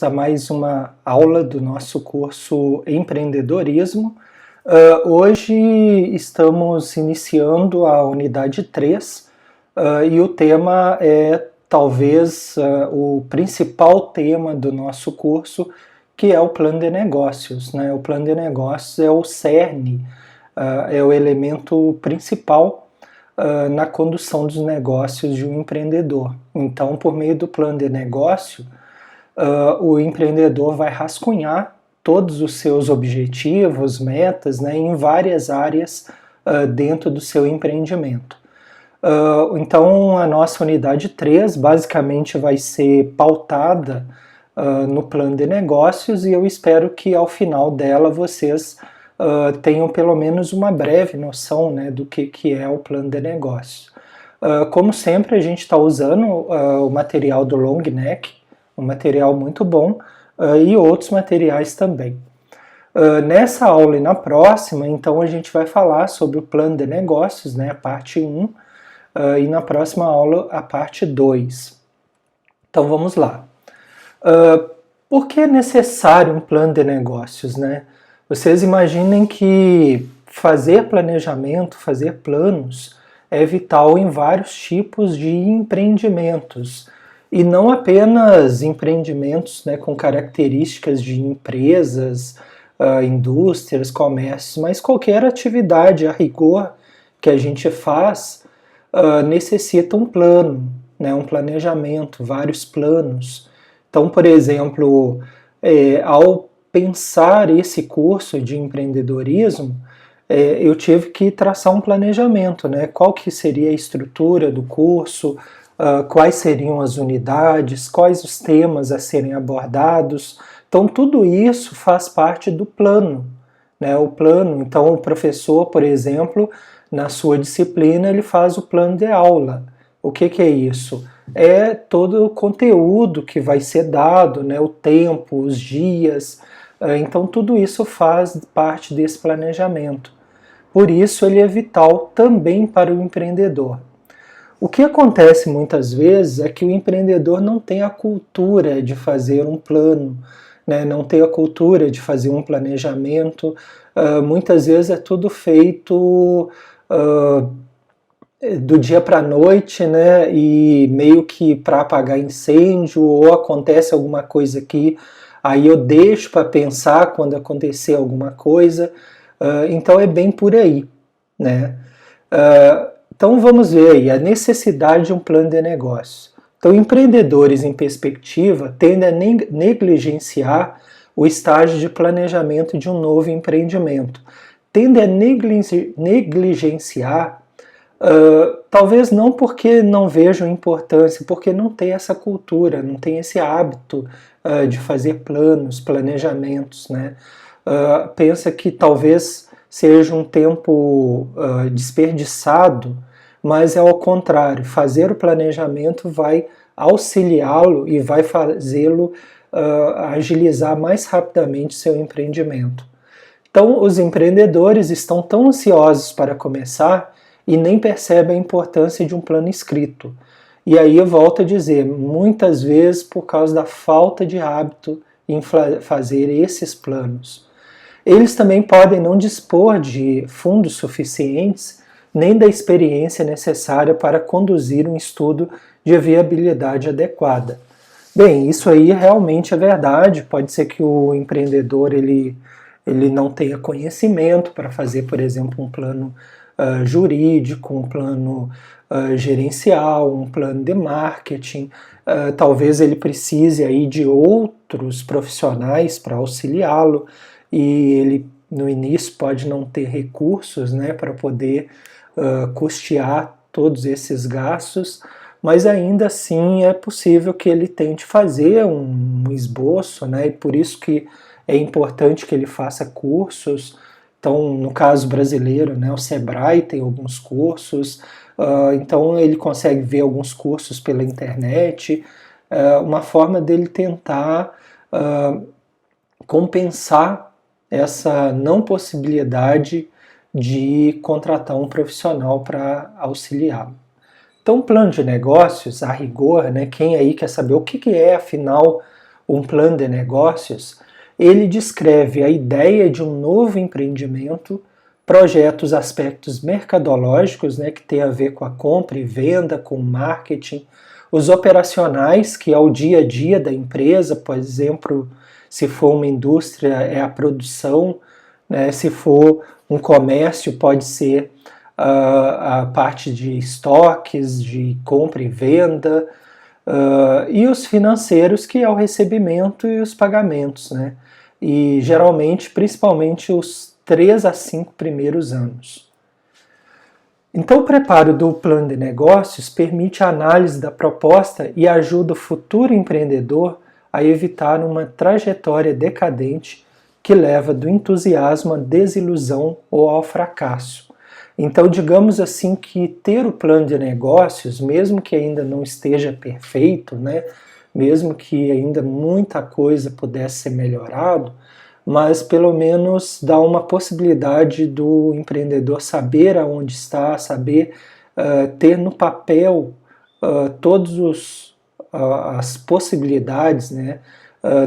A mais uma aula do nosso curso Empreendedorismo. Hoje estamos iniciando a unidade 3 e o tema é talvez o principal tema do nosso curso, que é o plano de negócios, né? O plano de negócios é o cerne, é o elemento principal na condução dos negócios de um empreendedor. Então, por meio do plano de negócio, o empreendedor vai rascunhar todos os seus objetivos, metas, né, em várias áreas dentro do seu empreendimento. Então, a nossa unidade 3 basicamente vai ser pautada no plano de negócios, e eu espero que ao final dela vocês tenham pelo menos uma breve noção, né, do que é o plano de negócios. Como sempre, a gente está usando o material do Long Neck, um material muito bom, e outros materiais também. Nessa aula e na próxima, então, a gente vai falar sobre o plano de negócios, né, a parte 1, e na próxima aula a parte 2. Então vamos lá. Por que é necessário um plano de negócios, né? Vocês imaginem que fazer planejamento, fazer planos, é vital em vários tipos de empreendimentos. E não apenas empreendimentos, né, com características de empresas, indústrias, comércios, mas qualquer atividade a rigor que a gente faz necessita um plano, né, um planejamento, vários planos. Então, por exemplo, ao pensar esse curso de empreendedorismo, eu tive que traçar um planejamento, né? Qual que seria a estrutura do curso, quais seriam as unidades, quais os temas a serem abordados. Então, tudo isso faz parte do plano, né? O plano, então, o professor, por exemplo, na sua disciplina, ele faz o plano de aula. O que é isso? É todo o conteúdo que vai ser dado, né? O tempo, os dias. Então, tudo isso faz parte desse planejamento. Por isso, ele é vital também para o empreendedor. O que acontece muitas vezes é que o empreendedor não tem a cultura de fazer um plano, né? Não tem a cultura de fazer um planejamento. Muitas vezes é tudo feito do dia para a noite, né? E meio que para apagar incêndio, ou acontece alguma coisa aqui, aí eu deixo para pensar quando acontecer alguma coisa. Então é bem por aí, né? Então vamos ver aí a necessidade de um plano de negócio. Então, empreendedores em perspectiva tendem a negligenciar o estágio de planejamento de um novo empreendimento. Tendem a negligenciar, talvez não porque não vejam importância, porque não tem essa cultura, não tem esse hábito de fazer planos, planejamentos, né? Pensa que talvez seja um tempo desperdiçado, mas é ao contrário, fazer o planejamento vai auxiliá-lo e vai fazê-lo agilizar mais rapidamente seu empreendimento. Então, os empreendedores estão tão ansiosos para começar e nem percebem a importância de um plano escrito. E aí eu volto a dizer, muitas vezes por causa da falta de hábito em fazer esses planos. Eles também podem não dispor de fundos suficientes nem da experiência necessária para conduzir um estudo de viabilidade adequada. Bem, isso aí realmente é verdade. Pode ser que o empreendedor ele não tenha conhecimento para fazer, por exemplo, um plano jurídico, um plano gerencial, um plano de marketing. Talvez ele precise aí de outros profissionais para auxiliá-lo, e ele no início pode não ter recursos, né, para poder custear todos esses gastos, mas ainda assim é possível que ele tente fazer um esboço, né, e por isso que é importante que ele faça cursos. Então, no caso brasileiro, né, o Sebrae tem alguns cursos, então ele consegue ver alguns cursos pela internet, uma forma dele tentar compensar essa não possibilidade de contratar um profissional para auxiliá-lo. Então, plano de negócios, a rigor, né, quem aí quer saber o que é, afinal, um plano de negócios, ele descreve a ideia de um novo empreendimento, projeta os aspectos mercadológicos, né, que tem a ver com a compra e venda, com o marketing, os operacionais, que é o dia a dia da empresa, por exemplo, se for uma indústria, é a produção, né, se for um comércio, pode ser a parte de estoques, de compra e venda, e os financeiros, que é o recebimento e os pagamentos, né? E geralmente, principalmente os 3 a 5 primeiros anos. Então, o preparo do plano de negócios permite a análise da proposta e ajuda o futuro empreendedor a evitar uma trajetória decadente que leva do entusiasmo à desilusão ou ao fracasso. Então, digamos assim que ter o plano de negócios, mesmo que ainda não esteja perfeito, né, mesmo que ainda muita coisa pudesse ser melhorado, mas pelo menos dá uma possibilidade do empreendedor saber aonde está, saber ter no papel todas as possibilidades, né,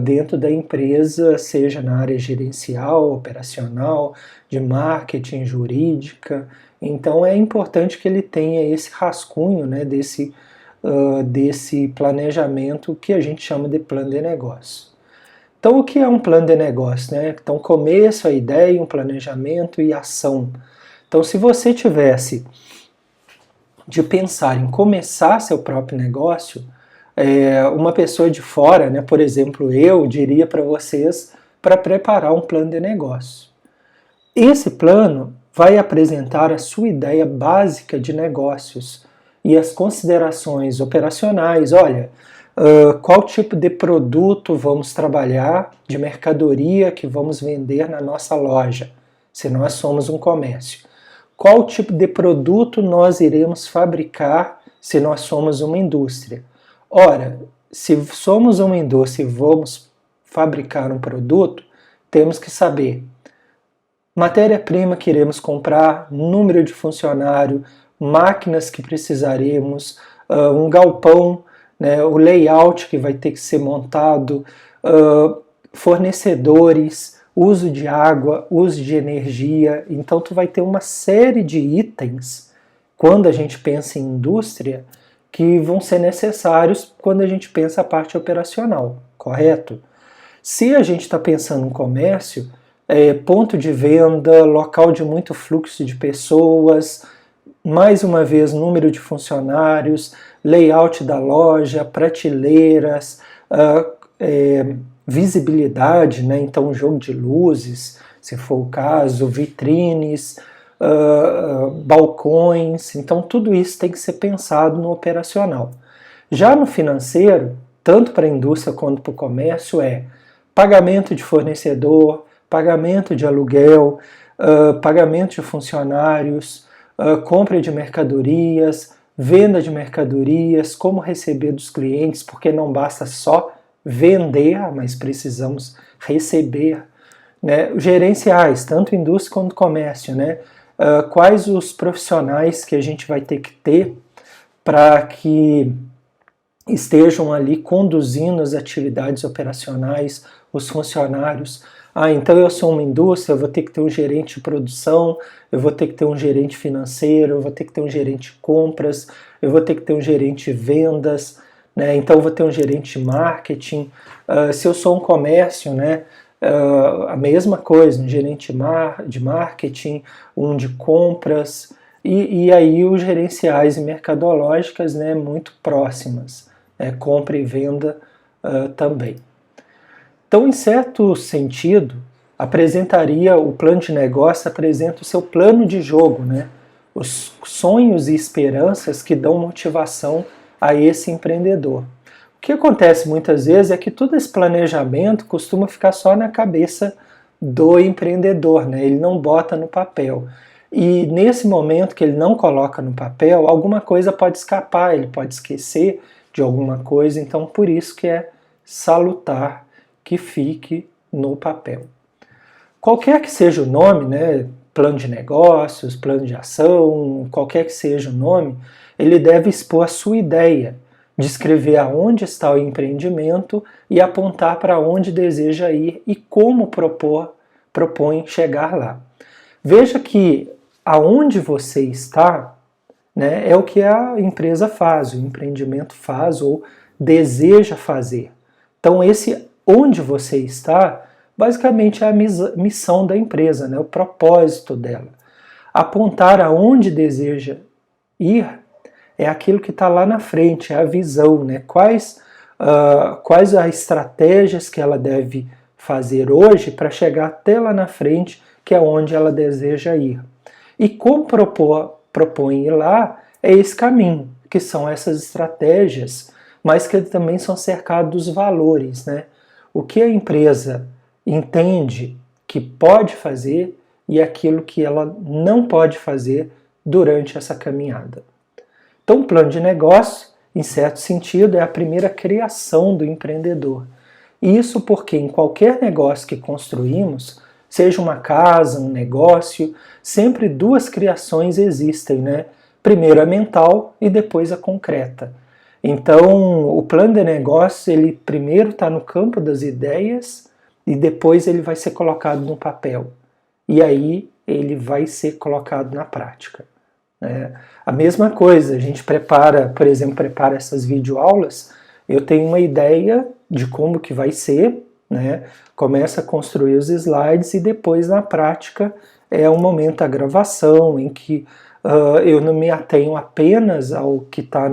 dentro da empresa, seja na área gerencial, operacional, de marketing, jurídica. Então é importante que ele tenha esse rascunho, né, desse planejamento que a gente chama de plano de negócio. Então, o que é um plano de negócio, né? Então, começo, a ideia, um planejamento e ação. Então, se você tivesse de pensar em começar seu próprio negócio, uma pessoa de fora, né, por exemplo, eu diria para vocês para preparar um plano de negócio. Esse plano vai apresentar a sua ideia básica de negócios e as considerações operacionais. Olha, qual tipo de produto vamos trabalhar, de mercadoria que vamos vender na nossa loja, se nós somos um comércio. Qual tipo de produto nós iremos fabricar se nós somos uma indústria. Ora, se somos uma indústria e vamos fabricar um produto, temos que saber matéria-prima que iremos comprar, número de funcionário, máquinas que precisaremos, um galpão, né, o layout que vai ter que ser montado, fornecedores, uso de água, uso de energia. Então tu vai ter uma série de itens, quando a gente pensa em indústria, que vão ser necessários quando a gente pensa a parte operacional, correto? Se a gente está pensando em comércio, ponto de venda, local de muito fluxo de pessoas, mais uma vez número de funcionários, layout da loja, prateleiras, visibilidade, né? Então jogo de luzes, se for o caso, vitrines, balcões, então tudo isso tem que ser pensado no operacional. Já no financeiro, tanto para a indústria quanto para o comércio, pagamento de fornecedor, pagamento de aluguel, pagamento de funcionários, compra de mercadorias, venda de mercadorias, como receber dos clientes, porque não basta só vender, mas precisamos receber, né? Gerenciais, tanto indústria quanto comércio, né? Quais os profissionais que a gente vai ter que ter para que estejam ali conduzindo as atividades operacionais, os funcionários. Então eu sou uma indústria, eu vou ter que ter um gerente de produção, eu vou ter que ter um gerente financeiro, eu vou ter que ter um gerente de compras, eu vou ter que ter um gerente de vendas, né? Então eu vou ter um gerente de marketing. Se eu sou um comércio, né, a mesma coisa, um gerente de marketing, um de compras, e aí os gerenciais e mercadológicas, né, muito próximas, compra e venda também. Então, em certo sentido, apresentaria o plano de negócio, apresenta o seu plano de jogo, né? Os sonhos e esperanças que dão motivação a esse empreendedor. O que acontece muitas vezes é que todo esse planejamento costuma ficar só na cabeça do empreendedor, né? Ele não bota no papel. E nesse momento que ele não coloca no papel, alguma coisa pode escapar, ele pode esquecer de alguma coisa, então por isso que é salutar que fique no papel. Qualquer que seja o nome, né, plano de negócios, plano de ação, qualquer que seja o nome, ele deve expor a sua ideia descrever aonde está o empreendimento e apontar para onde deseja ir e como propõe chegar lá. Veja que aonde você está, né, é o que a empresa faz, o empreendimento faz ou deseja fazer. Então esse onde você está, basicamente é a missão da empresa, né, o propósito dela. Apontar aonde deseja ir é aquilo que está lá na frente, é a visão, né? Quais as estratégias que ela deve fazer hoje para chegar até lá na frente, que é onde ela deseja ir. E como propõe ir lá, é esse caminho, que são essas estratégias, mas que também são cercados dos valores, né? O que a empresa entende que pode fazer e aquilo que ela não pode fazer durante essa caminhada. Então, o plano de negócio, em certo sentido, é a primeira criação do empreendedor. Isso porque em qualquer negócio que construímos, seja uma casa, um negócio, sempre duas criações existem, né? Primeiro a mental e depois a concreta. Então, o plano de negócio, ele primeiro está no campo das ideias e depois ele vai ser colocado no papel. E aí ele vai ser colocado na prática. A mesma coisa, a gente prepara, por exemplo, prepara essas videoaulas, eu tenho uma ideia de como que vai ser, né? Começa a construir os slides e depois na prática é o momento da gravação em que eu não me atenho apenas ao que está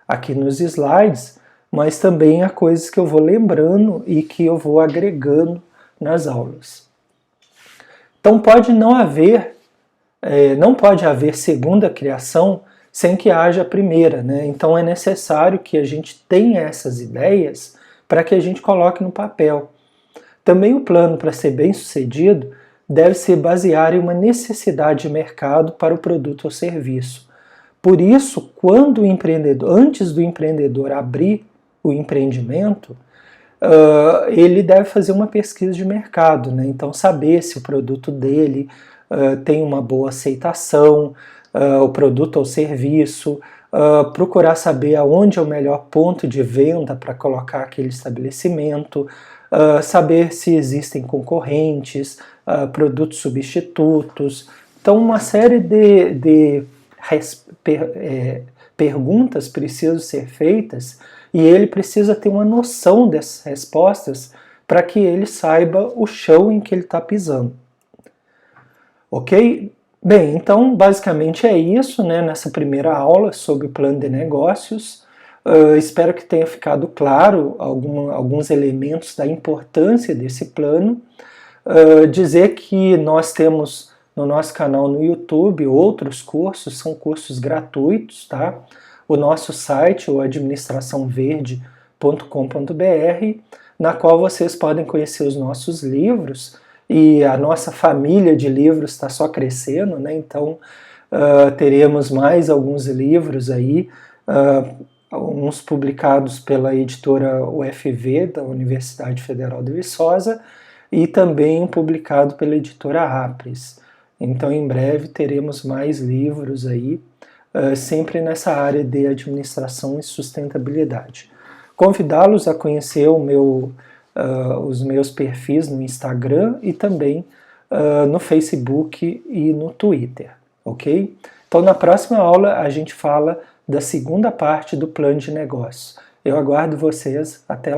aqui nos slides, mas também a coisas que eu vou lembrando e que eu vou agregando nas aulas. Então não pode haver segunda criação sem que haja a primeira, né? Então é necessário que a gente tenha essas ideias para que a gente coloque no papel. Também o plano, para ser bem sucedido, deve se basear em uma necessidade de mercado para o produto ou serviço. Por isso, antes do empreendedor abrir o empreendimento, ele deve fazer uma pesquisa de mercado, né? Então saber se o produto dele tem uma boa aceitação, o produto ou serviço, procurar saber aonde é o melhor ponto de venda para colocar aquele estabelecimento, saber se existem concorrentes, produtos substitutos. Então uma série de perguntas precisam ser feitas e ele precisa ter uma noção dessas respostas para que ele saiba o chão em que ele está pisando. Ok? Bem, então basicamente é isso, né, nessa primeira aula sobre o plano de negócios. Espero que tenha ficado claro alguns elementos da importância desse plano. Dizer que nós temos no nosso canal no YouTube outros cursos, são cursos gratuitos, tá? O nosso site, o administraçãoverde.com.br, na qual vocês podem conhecer os nossos livros. E a nossa família de livros está só crescendo, né? Então teremos mais alguns livros aí, uns publicados pela editora UFV, da Universidade Federal de Viçosa, e também um publicado pela editora Apres. Então em breve teremos mais livros aí, sempre nessa área de administração e sustentabilidade. Convidá-los a conhecer os meus perfis no Instagram e também no Facebook e no Twitter, ok? Então na próxima aula a gente fala da segunda parte do plano de negócio. Eu aguardo vocês, até lá.